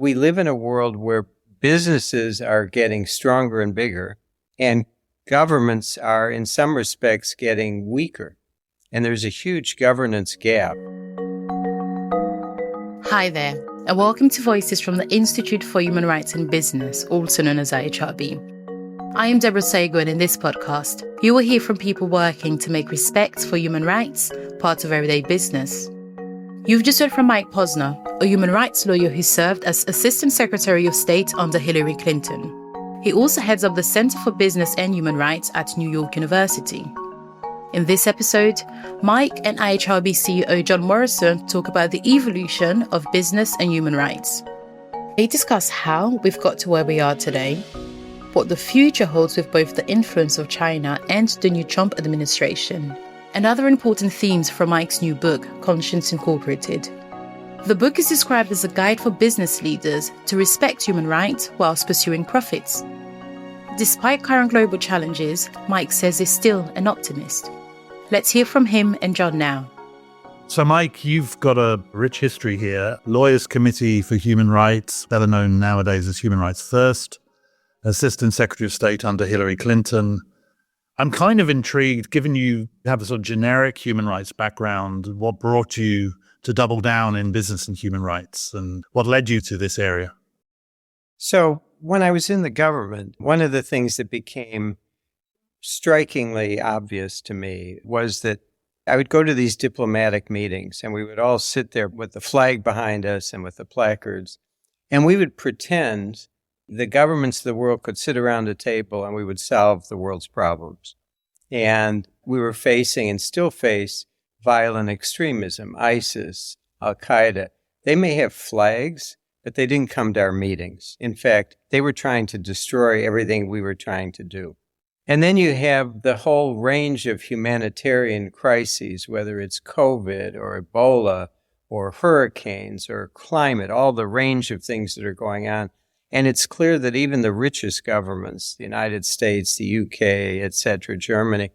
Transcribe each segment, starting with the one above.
We live in a world where businesses are getting stronger and bigger, and governments are, in some respects, getting weaker. And there's a huge governance gap. Hi there, and welcome to Voices from the Institute for Human Rights in Business, also known as IHRB. I am Deborah Sago, and in this podcast, you will hear from people working to make respect for human rights part of everyday business. You've just heard from Mike Posner, a human rights lawyer who served as Assistant Secretary of State under Hilary Clinton. He also heads up the Center for Business and Human Rights at New York University. In this episode, Mike and IHRB CEO John Morrison talk about the evolution of business and human rights. They discuss how we've got to where we are today, what the future holds with both the influence of China and the new Trump administration, and other important themes from Mike's new book, Conscience Incorporated. The book is described as a guide for business leaders to respect human rights whilst pursuing profits. Despite current global challenges, Mike says he's still an optimist. Let's hear from him and John now. So, Mike, you've got a rich history here. Lawyers Committee for Human Rights, better known nowadays as Human Rights First, Assistant Secretary of State under Hilary Clinton. I'm kind of intrigued, given you have a sort of generic human rights background, what brought you to double down in business and human rights, and what led you to this area? So when I was in the government, one of the things that became strikingly obvious to me was that I would go to these diplomatic meetings, and we would all sit there with the flag behind us and with the placards, and we would pretend the governments of the world could sit around a table and we would solve the world's problems. And we were facing and still face violent extremism, ISIS, Al-Qaeda. They may have flags, but they didn't come to our meetings. In fact, they were trying to destroy everything we were trying to do. And then you have the whole range of humanitarian crises, whether it's COVID or Ebola or hurricanes or climate, all the range of things that are going on. And it's clear that even the richest governments, the United States, the UK, etc., Germany,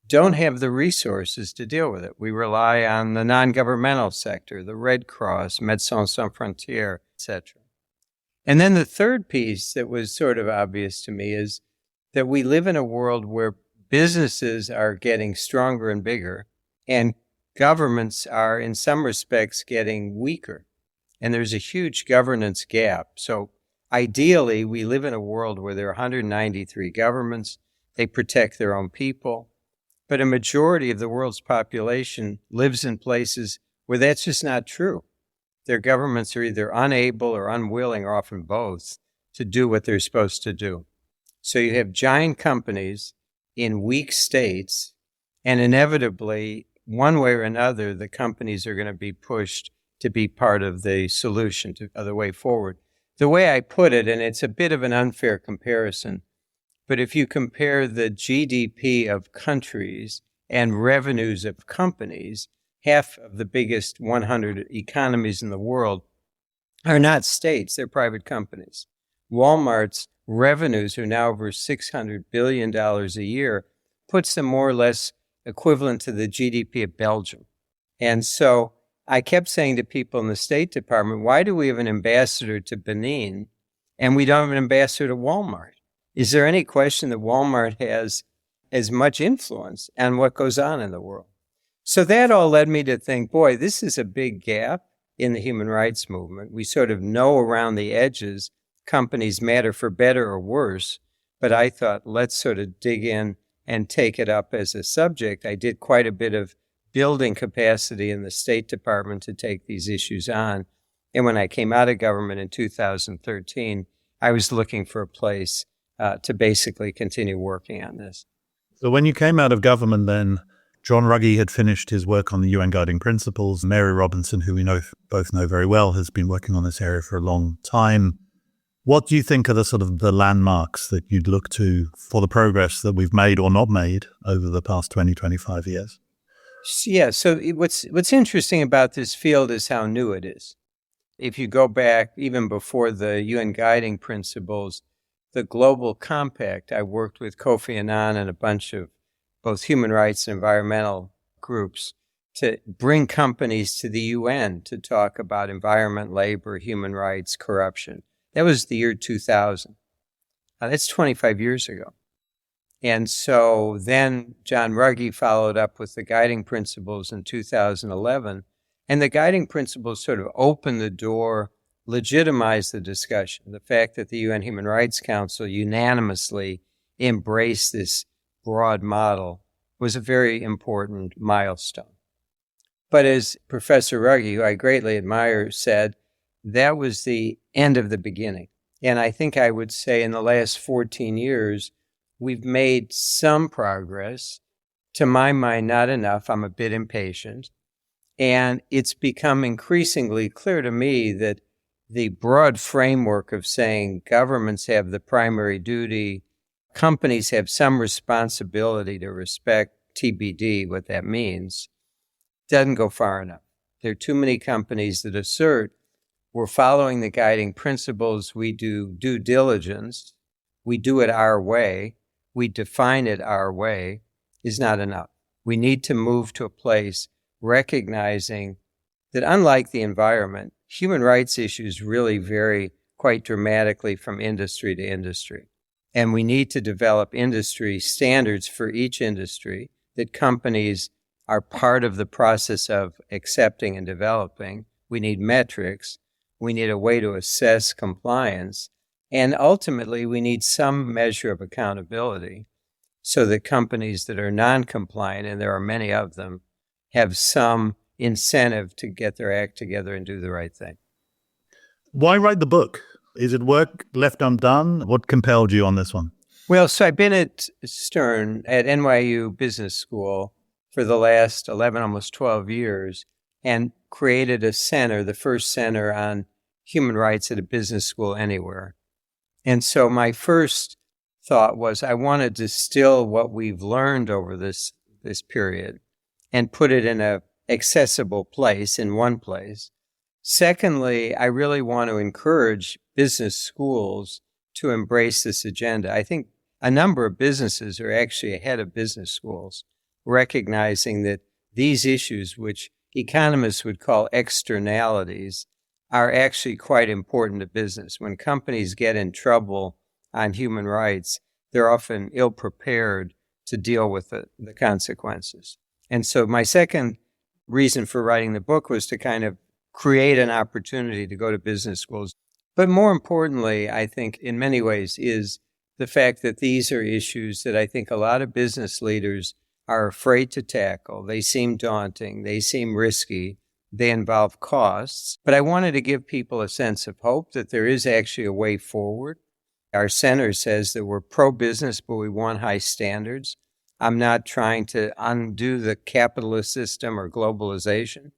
don't have the resources to deal with it. We rely on the non-governmental sector, the Red Cross, Médecins Sans Frontières, etc. And then the third piece that was sort of obvious to me is that we live in a world where businesses are getting stronger and bigger, and governments are, in some respects, getting weaker. And there's a huge governance gap. So ideally, we live in a world where there are 193 governments. They protect their own people. But a majority of the world's population lives in places where that's just not true. Their governments are either unable or unwilling, or often both, to do what they're supposed to do. So you have giant companies in weak states, and inevitably, one way or another, the companies are going to be pushed to be part of the solution, of the way forward. The way I put it, and it's a bit of an unfair comparison, but if you compare the GDP of countries and revenues of companies, half of the biggest 100 economies in the world are not states, they're private companies. Walmart's revenues are now over $600 billion a year, puts them more or less equivalent to the GDP of Belgium. And so I kept saying to people in the State Department, why do we have an ambassador to Benin and we don't have an ambassador to Walmart? Is there any question that Walmart has as much influence on what goes on in the world? So that all led me to think, boy, this is a big gap in the human rights movement. We sort of know around the edges companies matter for better or worse, but I thought, let's sort of dig in and take it up as a subject. I did quite a bit of building capacity in the State Department to take these issues on. And when I came out of government in 2013, I was looking for a place to basically continue working on this. So when you came out of government then, John Ruggie had finished his work on the UN Guiding Principles. Mary Robinson, who we both know very well, has been working on this area for a long time. What do you think are the sort of the landmarks that you'd look to for the progress that we've made or not made over the past 20, 25 years? Yeah, so what's interesting about this field is how new it is. If you go back even before the UN Guiding Principles, the Global Compact, I worked with Kofi Annan and a bunch of both human rights and environmental groups to bring companies to the UN to talk about environment, labor, human rights, corruption. That was the year 2000. That's 25 years ago. And so then John Ruggie followed up with the guiding principles in 2011. And the guiding principles sort of opened the door, legitimized the discussion. The fact that the UN Human Rights Council unanimously embraced this broad model was a very important milestone. But as Professor Ruggie, who I greatly admire, said, that was the end of the beginning. And I think I would say in the last 14 years, we've made some progress. To my mind, not enough. I'm a bit impatient. And it's become increasingly clear to me that the broad framework of saying governments have the primary duty, companies have some responsibility to respect TBD, what that means, doesn't go far enough. There are too many companies that assert we're following the guiding principles, we do due diligence, we do it our way, we define it our way, is not enough. We need to move to a place recognizing that unlike the environment, human rights issues really vary quite dramatically from industry to industry. And we need to develop industry standards for each industry that companies are part of the process of accepting and developing. We need metrics. We need a way to assess compliance. And ultimately, we need some measure of accountability so that companies that are non-compliant, and there are many of them, have some incentive to get their act together and do the right thing. Why write the book? Is it work left undone? What compelled you on this one? Well, so I've been at Stern at NYU Business School for the last 11, almost 12 years, and created a center, the first center on human rights at a business school anywhere. And so my first thought was I want to distill what we've learned over this period and put it in a accessible place, in one place. Secondly, I really want to encourage business schools to embrace this agenda. I think a number of businesses are actually ahead of business schools, recognizing that these issues, which economists would call externalities, are actually quite important to business. When companies get in trouble on human rights, they're often ill-prepared to deal with the consequences. And so my second reason for writing the book was to kind of create an opportunity to go to business schools. But more importantly, I think in many ways is the fact that these are issues that I think a lot of business leaders are afraid to tackle. They seem daunting. They seem risky. They involve costs. But I wanted to give people a sense of hope that there is actually a way forward. Our center says that we're pro-business, but we want high standards. I'm not trying to undo the capitalist system or globalization,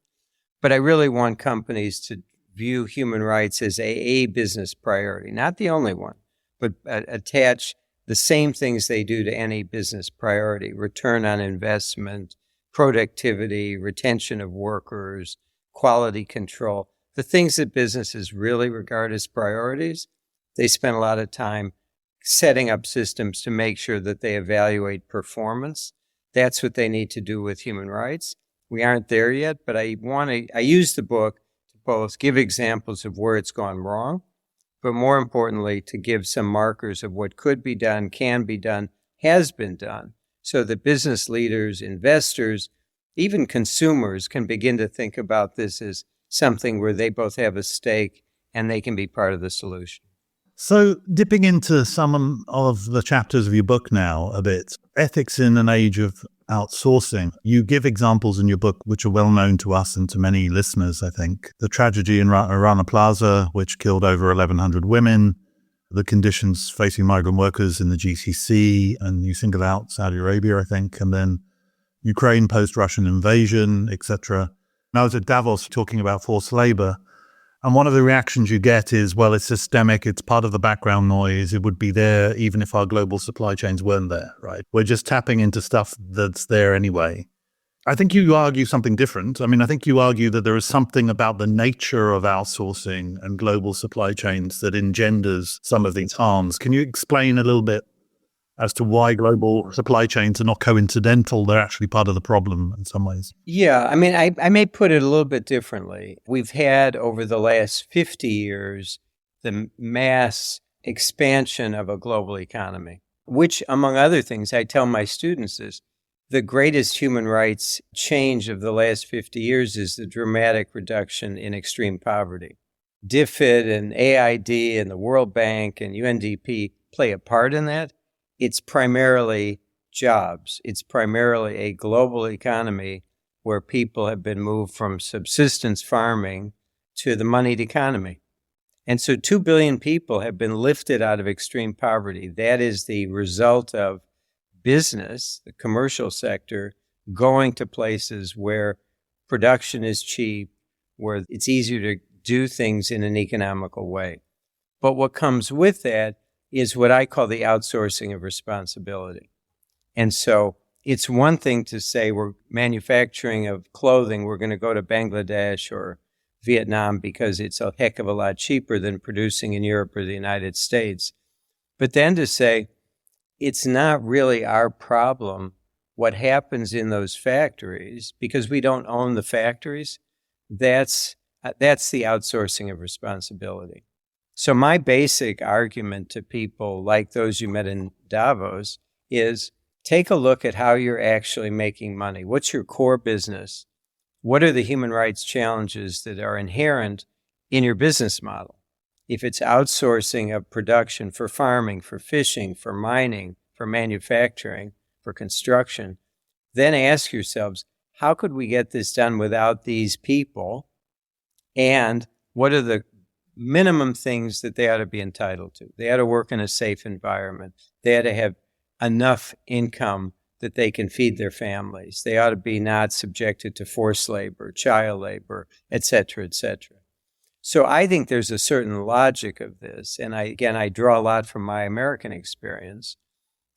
but I really want companies to view human rights as a business priority, not the only one, but attach the same things they do to any business priority: return on investment, productivity, retention of workers, quality control. The things that businesses really regard as priorities, they spend a lot of time setting up systems to make sure that they evaluate performance. That's what they need to do with human rights. We aren't there yet, but I use the book to both give examples of where it's gone wrong, but more importantly, to give some markers of what could be done, can be done, has been done, so that business leaders, investors, even consumers can begin to think about this as something where they both have a stake and they can be part of the solution. So dipping into some of the chapters of your book now a bit, ethics in an age of outsourcing. You give examples in your book which are well known to us and to many listeners, I think. The tragedy in Rana Plaza, which killed over 1,100 women, the conditions facing migrant workers in the GCC, and you single out Saudi Arabia, I think, and then Ukraine post-Russian invasion, etc. And I was at Davos talking about forced labor, and one of the reactions you get is, well, it's systemic, it's part of the background noise, it would be there even if our global supply chains weren't there, right? We're just tapping into stuff that's there anyway. I think you argue something different. I mean, I think you argue that there is something about the nature of outsourcing and global supply chains that engenders some of these harms. Can you explain a little bit as to why global supply chains are not coincidental. They're actually part of the problem in some ways. Yeah, I mean, I may put it a little bit differently. We've had over the last 50 years the mass expansion of a global economy, which, among other things, I tell my students is the greatest human rights change of the last 50 years is the dramatic reduction in extreme poverty. DFID and AID and the World Bank and UNDP play a part in that. It's primarily jobs. It's primarily a global economy where people have been moved from subsistence farming to the moneyed economy. And so 2 billion people have been lifted out of extreme poverty. That is the result of business, the commercial sector, going to places where production is cheap, where it's easier to do things in an economical way. But what comes with that is what I call the outsourcing of responsibility. And so it's one thing to say we're manufacturing of clothing, we're going to go to Bangladesh or Vietnam because it's a heck of a lot cheaper than producing in Europe or the United States. But then to say, it's not really our problem what happens in those factories because we don't own the factories. That's the outsourcing of responsibility. So my basic argument to people like those you met in Davos is take a look at how you're actually making money. What's your core business? What are the human rights challenges that are inherent in your business model? If it's outsourcing of production for farming, for fishing, for mining, for manufacturing, for construction, then ask yourselves, how could we get this done without these people? And what are the minimum things that they ought to be entitled to? They ought to work in a safe environment. They ought to have enough income that they can feed their families. They ought to be not subjected to forced labor, child labor, et cetera, et cetera. So I think there's a certain logic of this. And I draw a lot from my American experience.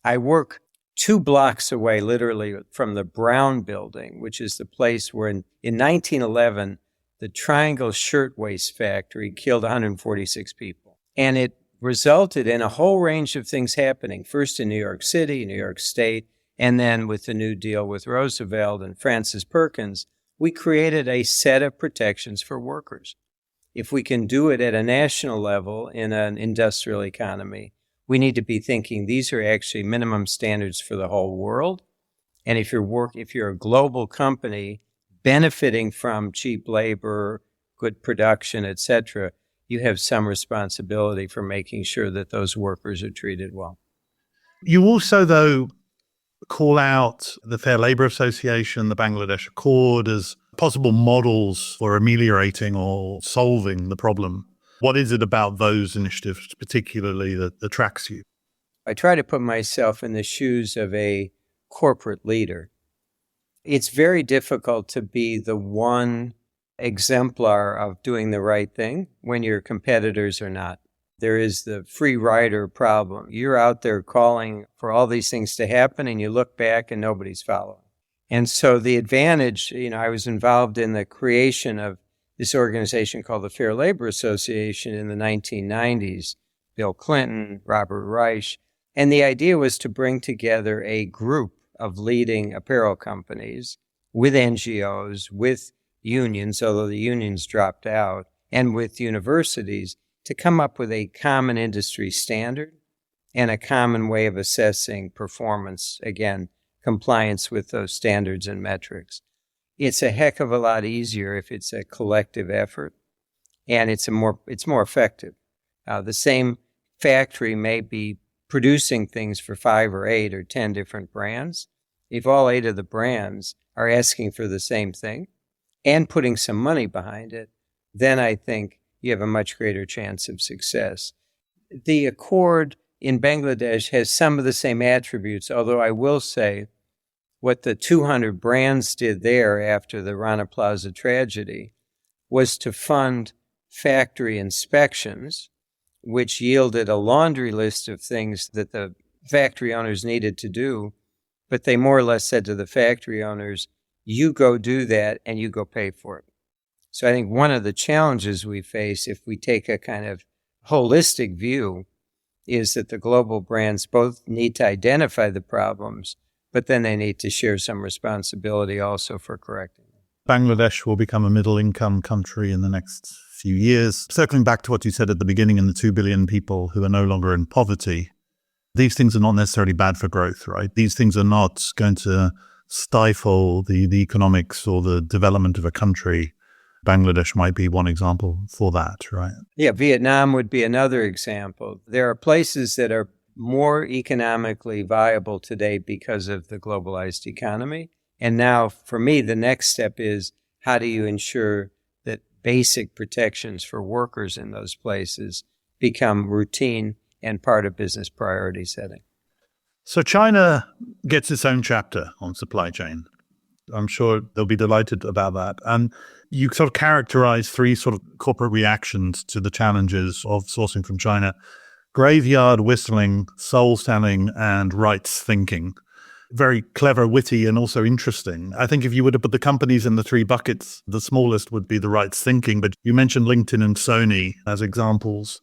I work 2 blocks away, literally, from the Brown Building, which is the place where in 1911, the Triangle Shirtwaist Factory killed 146 people. And it resulted in a whole range of things happening, first in New York City, New York State, and then with the New Deal with Roosevelt and Francis Perkins, we created a set of protections for workers. If we can do it at a national level in an industrial economy, we need to be thinking these are actually minimum standards for the whole world. And if you're a global company benefiting from cheap labor, good production, et cetera, you have some responsibility for making sure that those workers are treated well. You also, though, call out the Fair Labor Association, the Bangladesh Accord as possible models for ameliorating or solving the problem. What is it about those initiatives particularly that attracts you? I try to put myself in the shoes of a corporate leader. It's very difficult to be the one exemplar of doing the right thing when your competitors are not. There is the free rider problem. You're out there calling for all these things to happen and you look back and nobody's following. And so the advantage, I was involved in the creation of this organization called the Fair Labor Association in the 1990s, Bill Clinton, Robert Reich. And the idea was to bring together a group of leading apparel companies with NGOs, with unions, although the unions dropped out, and with universities to come up with a common industry standard and a common way of assessing performance, again, compliance with those standards and metrics. It's a heck of a lot easier if it's a collective effort, and it's more effective. The same factory may be producing things for 5 or 8 or 10 different brands. If all 8 of the brands are asking for the same thing and putting some money behind it, then I think you have a much greater chance of success. The Accord in Bangladesh has some of the same attributes, although I will say what the 200 brands did there after the Rana Plaza tragedy was to fund factory inspections, which yielded a laundry list of things that the factory owners needed to do, but they more or less said to the factory owners, you go do that and you go pay for it. So I think one of the challenges we face if we take a kind of holistic view is that the global brands both need to identify the problems, but then they need to share some responsibility also for correcting them. Bangladesh will become a middle-income country in the next few years. Circling back to what you said at the beginning and the 2 billion people who are no longer in poverty, these things are not necessarily bad for growth, right? These things are not going to stifle the economics or the development of a country. Bangladesh might be one example for that, right? Yeah, Vietnam would be another example. There are places that are more economically viable today because of the globalized economy. And now, for me, the next step is how do you ensure that basic protections for workers in those places become routine and part of business priority setting? So China gets its own chapter on supply chain. I'm sure they'll be delighted about that. And you sort of characterize three sort of corporate reactions to the challenges of sourcing from China: graveyard whistling, soul selling, and rights thinking. Very clever, witty, and also interesting. I think if you were to put the companies in the three buckets, the smallest would be the rights thinking, but you mentioned LinkedIn and Sony as examples.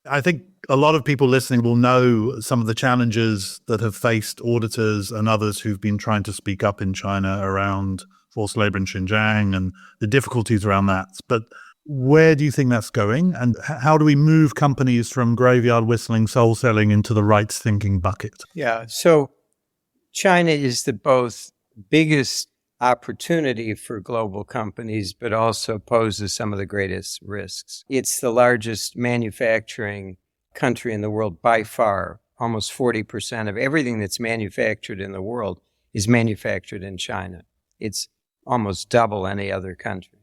I think a lot of people listening will know some of the challenges that have faced auditors and others who've been trying to speak up in China around forced labor in Xinjiang and the difficulties around that. But where do you think that's going? And how do we move companies from graveyard whistling, soul selling into the rights thinking bucket? Yeah, so China is the both biggest opportunity for global companies, but also poses some of the greatest risks. It's the largest manufacturing country in the world by far. Almost 40% of everything that's manufactured in the world is manufactured in China. It's almost double any other country.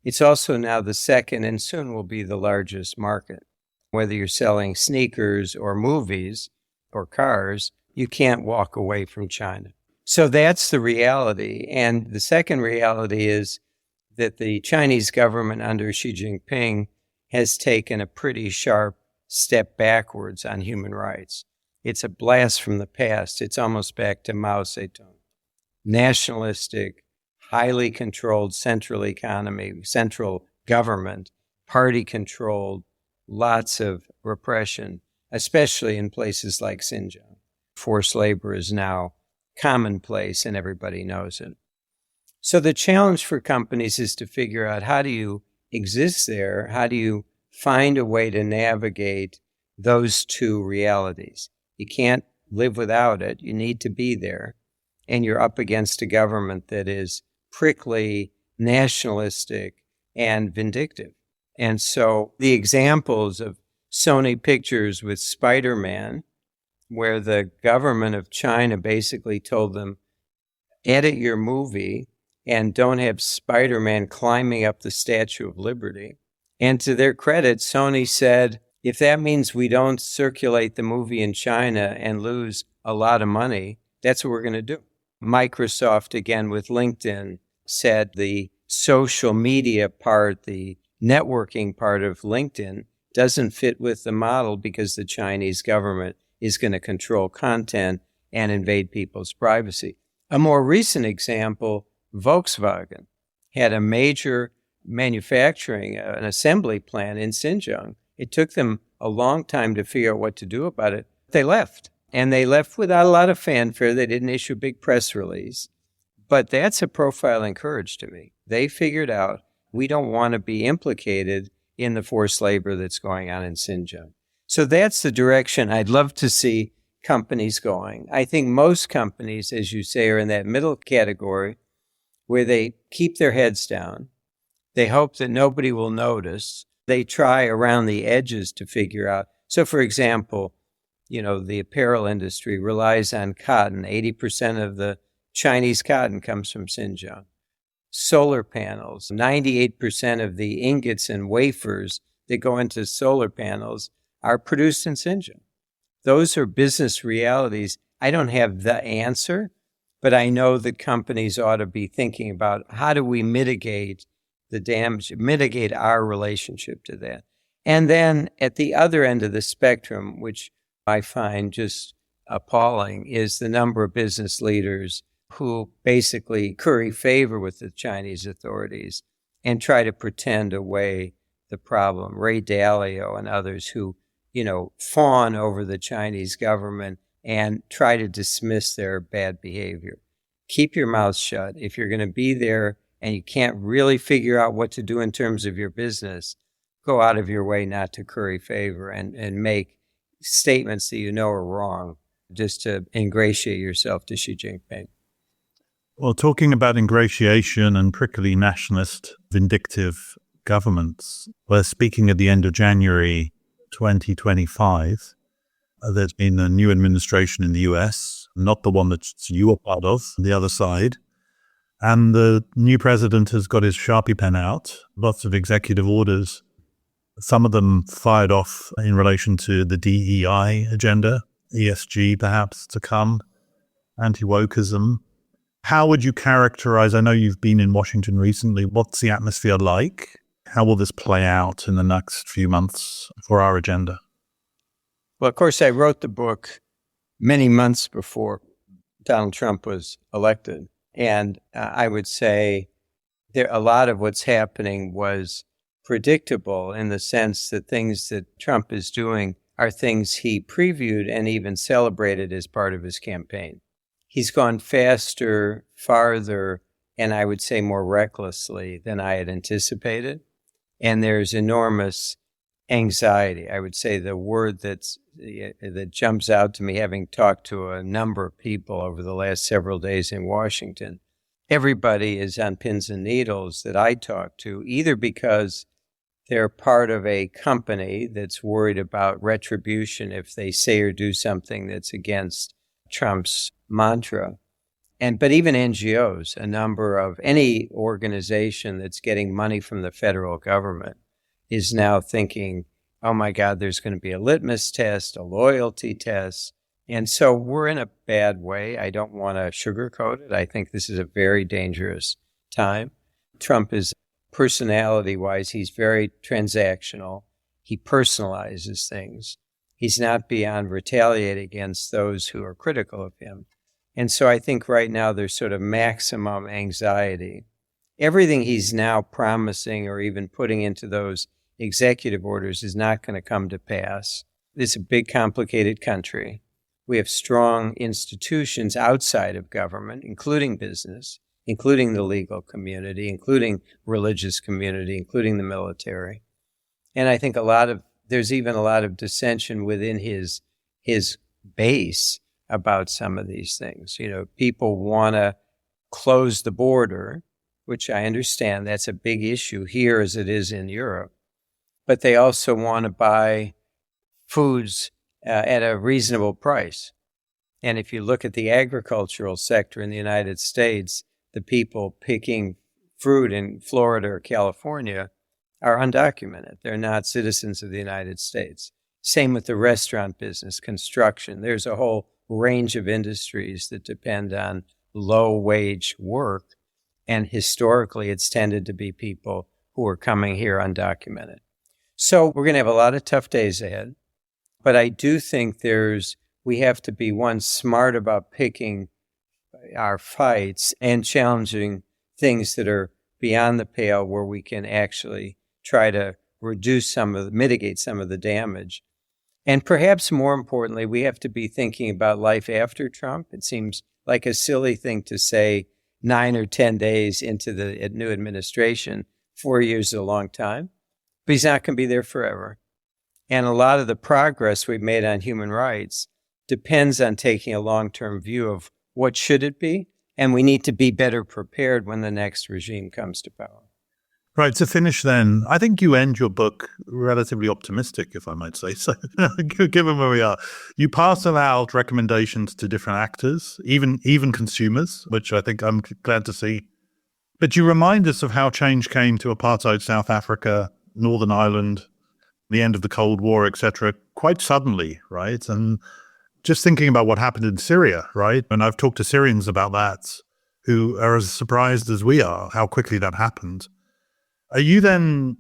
It's also now the second and soon will be the largest market. Whether you're selling sneakers or movies or cars, you can't walk away from China. So that's the reality. And the second reality is that the Chinese government under Xi Jinping has taken a pretty sharp step backwards on human rights. It's a blast from the past. It's almost back to Mao Zedong. Nationalistic, highly controlled central economy, central government, party-controlled, lots of repression, especially in places like Xinjiang. Forced labor is now commonplace and everybody knows it. So the challenge for companies is to figure out how do you exist there? How do you find a way to navigate those two realities? You can't live without it. You need to be there. And you're up against a government that is prickly, nationalistic, and vindictive. And so the examples of Sony Pictures with Spider-Man, where the government of China basically told them, edit your movie and don't have Spider-Man climbing up the Statue of Liberty. And to their credit, Sony said, if that means we don't circulate the movie in China and lose a lot of money, that's what we're going to do. Microsoft, again, with LinkedIn, said the social media part, the networking part of LinkedIn doesn't fit with the model because the Chinese government is going to control content and invade people's privacy. A more recent example, Volkswagen had a major manufacturing, an assembly plant in Xinjiang. It took them a long time to figure out what to do about it. They left, and they left without a lot of fanfare. They didn't issue a big press release. But that's a profiling courage to me. They figured out we don't want to be implicated in the forced labor that's going on in Xinjiang. So that's the direction I'd love to see companies going. I think most companies, as you say, are in that middle category where they keep their heads down. They hope that nobody will notice. They try around the edges to figure out. So, for example, the apparel industry relies on cotton. 80% of the Chinese cotton comes from Xinjiang. Solar panels, 98% of the ingots and wafers that go into solar panels are produced in Xinjiang. Those are business realities. I don't have the answer, but I know that companies ought to be thinking about how do we mitigate the damage, mitigate our relationship to that. And then at the other end of the spectrum, which I find just appalling, is the number of business leaders who basically curry favor with the Chinese authorities and try to pretend away the problem. Ray Dalio and others who fawn over the Chinese government and try to dismiss their bad behavior. Keep your mouth shut. If you're going to be there and you can't really figure out what to do in terms of your business, go out of your way not to curry favor and make statements that you know are wrong just to ingratiate yourself to Xi Jinping. Well, talking about ingratiation and prickly nationalist vindictive governments, we're speaking at the end of January 2025. There's been a new administration in the US, not the one that you are part of, the other side. And the new president has got his Sharpie pen out, lots of executive orders, some of them fired off in relation to the DEI agenda, ESG perhaps to come, anti-wokeism. How would you characterize, I know you've been in Washington recently, what's the atmosphere like? How will this play out in the next few months for our agenda? Well, of course, I wrote the book many months before Donald Trump was elected. And I would say a lot of what's happening was predictable in the sense that things that Trump is doing are things he previewed and even celebrated as part of his campaign. He's gone faster, farther, and I would say more recklessly than I had anticipated. And there's enormous anxiety. I would say the word that jumps out to me, having talked to a number of people over the last several days in Washington, everybody is on pins and needles that I talk to, either because they're part of a company that's worried about retribution if they say or do something that's against Trump's mantra. But even NGOs, a number of any organization that's getting money from the federal government is now thinking, oh my God, there's going to be a litmus test, a loyalty test. And so we're in a bad way. I don't want to sugarcoat it. I think this is a very dangerous time. Trump is, personality-wise, he's very transactional. He personalizes things. He's not beyond retaliating against those who are critical of him. And so I think right now there's sort of maximum anxiety. Everything he's now promising or even putting into those executive orders is not going to come to pass. It's a big, complicated country. We have strong institutions outside of government, including business, including the legal community, including religious community, including the military. And I think there's even a lot of dissension within his base about some of these things. People want to close the border, which I understand that's a big issue here as it is in Europe. But they also want to buy foods at a reasonable price. And if you look at the agricultural sector in the United States, the people picking fruit in Florida or California are undocumented. They're not citizens of the United States. Same with the restaurant business, construction. There's a whole range of industries that depend on low-wage work. And historically, it's tended to be people who are coming here undocumented. So we're going to have a lot of tough days ahead. But I do think we have to be, one, smart about picking our fights and challenging things that are beyond the pale where we can actually try to mitigate some of the damage. And perhaps more importantly, we have to be thinking about life after Trump. It seems like a silly thing to say 9 or 10 days into the new administration. 4 years is a long time, but he's not going to be there forever. And a lot of the progress we've made on human rights depends on taking a long-term view of what should it be, and we need to be better prepared when the next regime comes to power. Right, to finish then, I think you end your book relatively optimistic, if I might say so, given where we are. You parcel out recommendations to different actors, even consumers, which I think I'm glad to see. But you remind us of how change came to apartheid South Africa, Northern Ireland, the end of the Cold War, etc., quite suddenly, right? And just thinking about what happened in Syria, right? And I've talked to Syrians about that, who are as surprised as we are how quickly that happened. Are you then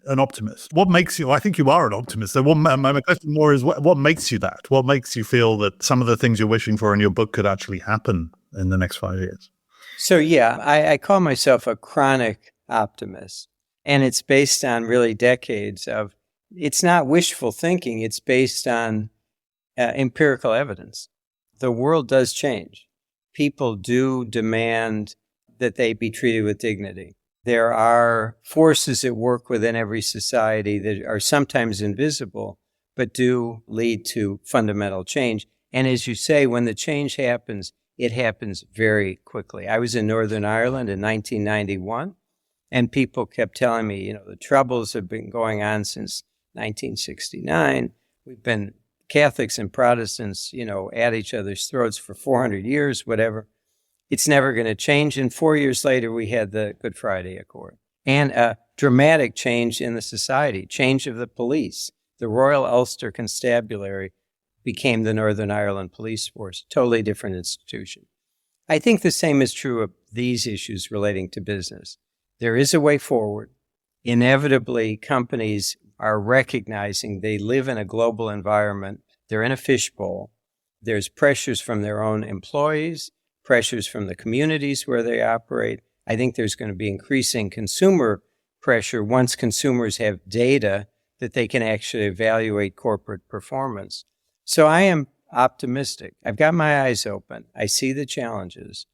an optimist? What makes you, I think you are an optimist. So my question more is, what makes you that? What makes you feel that some of the things you're wishing for in your book could actually happen in the next 5 years? So yeah, I call myself a chronic optimist. And it's based on really decades of it's not wishful thinking. It's based on empirical evidence. The world does change. People do demand that they be treated with dignity. There are forces at work within every society that are sometimes invisible, but do lead to fundamental change. And as you say, when the change happens, it happens very quickly. I was in Northern Ireland in 1991, and people kept telling me, the troubles have been going on since 1969. We've been Catholics and Protestants, at each other's throats for 400 years, whatever. It's never going to change. And 4 years later, we had the Good Friday Accord. And a dramatic change in the society, change of the police. The Royal Ulster Constabulary became the Northern Ireland Police Force, totally different institution. I think the same is true of these issues relating to business. There is a way forward. Inevitably, companies are recognizing they live in a global environment. They're in a fishbowl. There's pressures from their own employees, pressures from the communities where they operate. I think there's going to be increasing consumer pressure once consumers have data that they can actually evaluate corporate performance. So I am optimistic. I've got my eyes open. I see the challenges,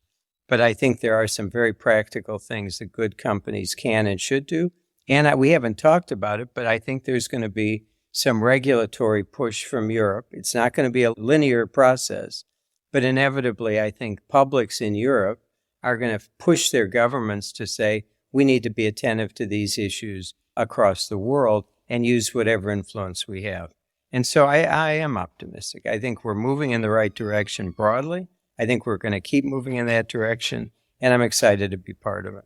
but I think there are some very practical things that good companies can and should do. And we haven't talked about it, but I think there's going to be some regulatory push from Europe. It's not going to be a linear process, but inevitably, I think publics in Europe are going to push their governments to say, we need to be attentive to these issues across the world and use whatever influence we have. And so I am optimistic. I think we're moving in the right direction broadly. I think we're going to keep moving in that direction, and I'm excited to be part of it.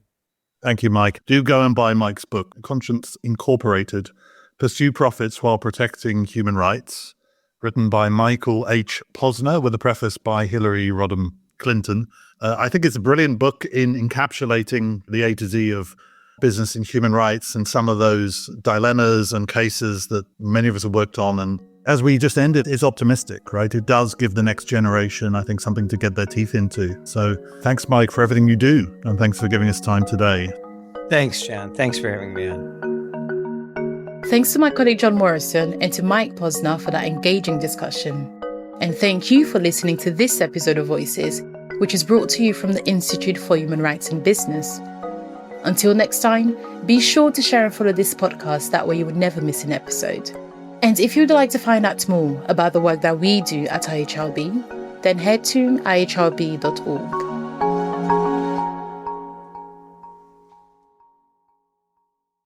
Thank you, Mike. Do go and buy Mike's book, Conscience Incorporated, Pursue Profits While Protecting Human Rights, written by Michael H. Posner with a preface by Hilary Clinton. I think it's a brilliant book in encapsulating the A to Z of business and human rights and some of those dilemmas and cases that many of us have worked on. And as we just ended, it's optimistic, right? It does give the next generation, I think, something to get their teeth into. So thanks, Mike, for everything you do. And thanks for giving us time today. Thanks, John. Thanks for having me on. Thanks to my colleague John Morrison and to Mike Posner for that engaging discussion. And thank you for listening to this episode of Voices, which is brought to you from the Institute for Human Rights in Business. Until next time, be sure to share and follow this podcast, that way you would never miss an episode. And if you'd like to find out more about the work that we do at IHRB, then head to ihrb.org.